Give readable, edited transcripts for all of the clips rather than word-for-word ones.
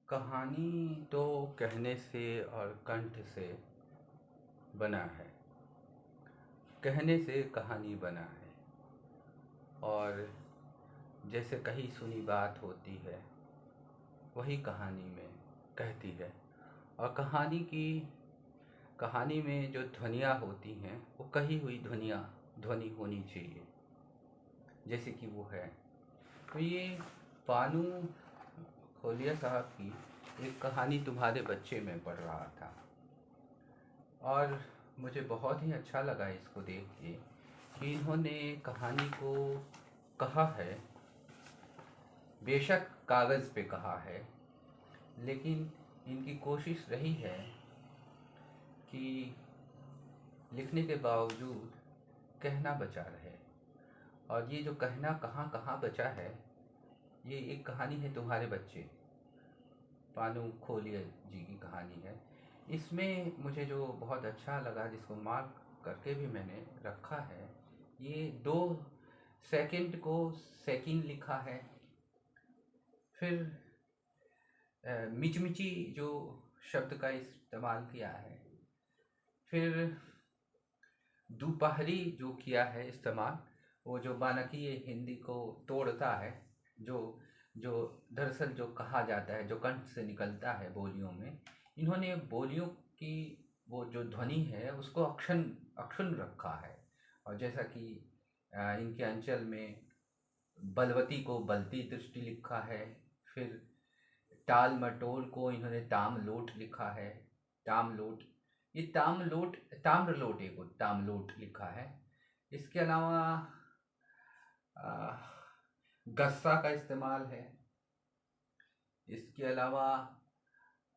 कहानी तो कहने से और कंठ से बना है। कहने से कहानी बना है। और जैसे कही सुनी बात होती है वही कहानी में कहती है। और कहानी में जो ध्वनियाँ होती हैं वो कही हुई ध्वनि होनी चाहिए, जैसे कि वो है। तो ये पानू खोलिया साहब की एक कहानी तुम्हारे बच्चे में पढ़ रहा था और मुझे बहुत ही अच्छा लगा इसको देख के कि इन्होंने कहानी को कहा है। बेशक कागज़ पे कहा है, लेकिन इनकी कोशिश रही है कि लिखने के बावजूद कहना बचा रहे। और ये जो कहना कहाँ कहाँ बचा है, ये एक कहानी है तुम्हारे बच्चे, पानू खोलिया जी की कहानी है। इसमें मुझे जो बहुत अच्छा लगा, जिसको मार्क करके भी मैंने रखा है, ये 2 सेकंड को सेकंड लिखा है। फिर मिचमिची जो शब्द का इस्तेमाल किया है। फिर दोपहरी जो किया है इस्तेमाल, वो जो मानकीय हिंदी को तोड़ता है, जो जो दरअसल जो कहा जाता है, जो कंठ से निकलता है बोलियों में, इन्होंने बोलियों की वो जो ध्वनि है उसको अक्षुण रखा है। और जैसा कि इनके अंचल में बलवती को बलती दृष्टि लिखा है। फिर टाल मटोल को इन्होंने तामलोट लिखा है। तामलोट, ये तामलोट ताम्रलोट, एक तामलोट लिखा है। इसके अलावा गस्सा का इस्तेमाल है। इसके अलावा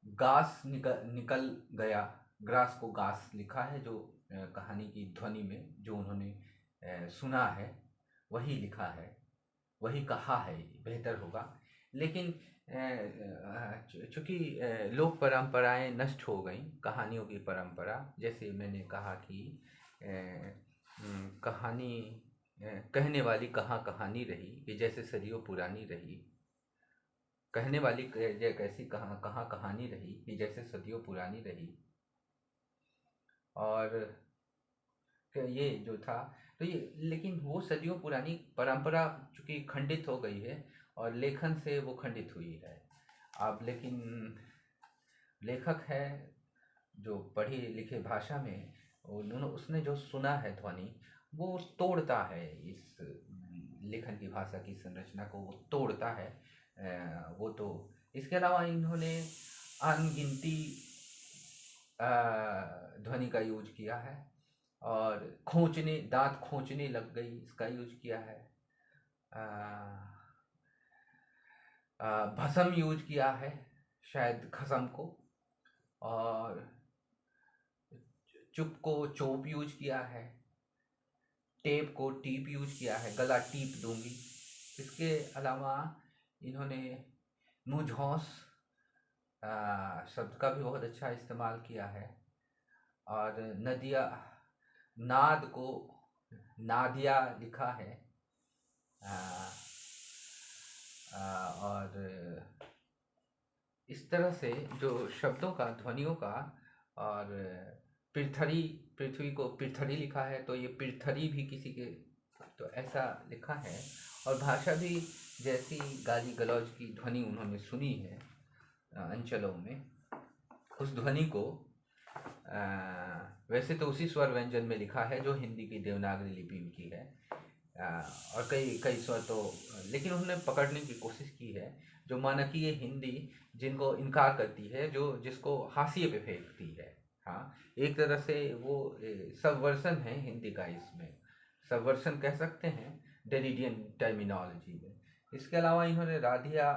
गास निकल गया, ग्रास को गास लिखा है, जो कहानी की ध्वनि में जो उन्होंने सुना है वही लिखा है, वही कहा है, बेहतर होगा। लेकिन चूँकि लोक परंपराएं नष्ट हो गई, कहानियों की परंपरा, जैसे मैंने कहा कि कहानी कहने वाली कहाँ कहानी रही, ये जैसे सदियों पुरानी रही। कहने वाली कैसी कहाँ कहाँ कहानी रही, ये जैसे सदियों पुरानी रही। और ये जो था, तो ये, लेकिन वो सदियों पुरानी परंपरा चूँकि खंडित हो गई है और लेखन से वो खंडित हुई है। अब लेकिन लेखक है जो पढ़ी लिखे भाषा में, उसने जो सुना है ध्वनि, वो तोड़ता है इस लेखन की भाषा की संरचना को, वो तोड़ता है। वो तो इसके अलावा इन्होंने अनगिनती ध्वनि का यूज किया है। और दांत खोंचने लग गई, इसका यूज किया है। भसम यूज किया है, शायद खसम को। और चुप को चोप यूज किया है। टेप को टीप यूज किया है, गला टीप दूंगी। इसके अलावा इन्होंने मुझौस शब्द का भी बहुत अच्छा इस्तेमाल किया है। और नदिया, नाद को नादिया लिखा है। और इस तरह से जो शब्दों का, ध्वनियों का, और पृथ्वी को पृथरी लिखा है, तो ये पृथरी भी किसी के, तो ऐसा लिखा है। और भाषा भी जैसी गाली गलौज की ध्वनि उन्होंने सुनी है अंचलों में, उस ध्वनि को वैसे तो उसी स्वर व्यंजन में लिखा है जो हिंदी की देवनागरी लिपि की है। और कई स्वर तो, लेकिन उन्होंने पकड़ने की कोशिश की है जो मानकीय हिंदी जिनको इनकार करती है, जो जिसको हाशिए पे फेंकती है। हाँ, एक तरह से वो सबवर्सन है हिंदी का, इसमें सबवर्सन कह सकते हैं डेरिडियन टर्मिनोलॉजी में। इसके अलावा इन्होंने राधिया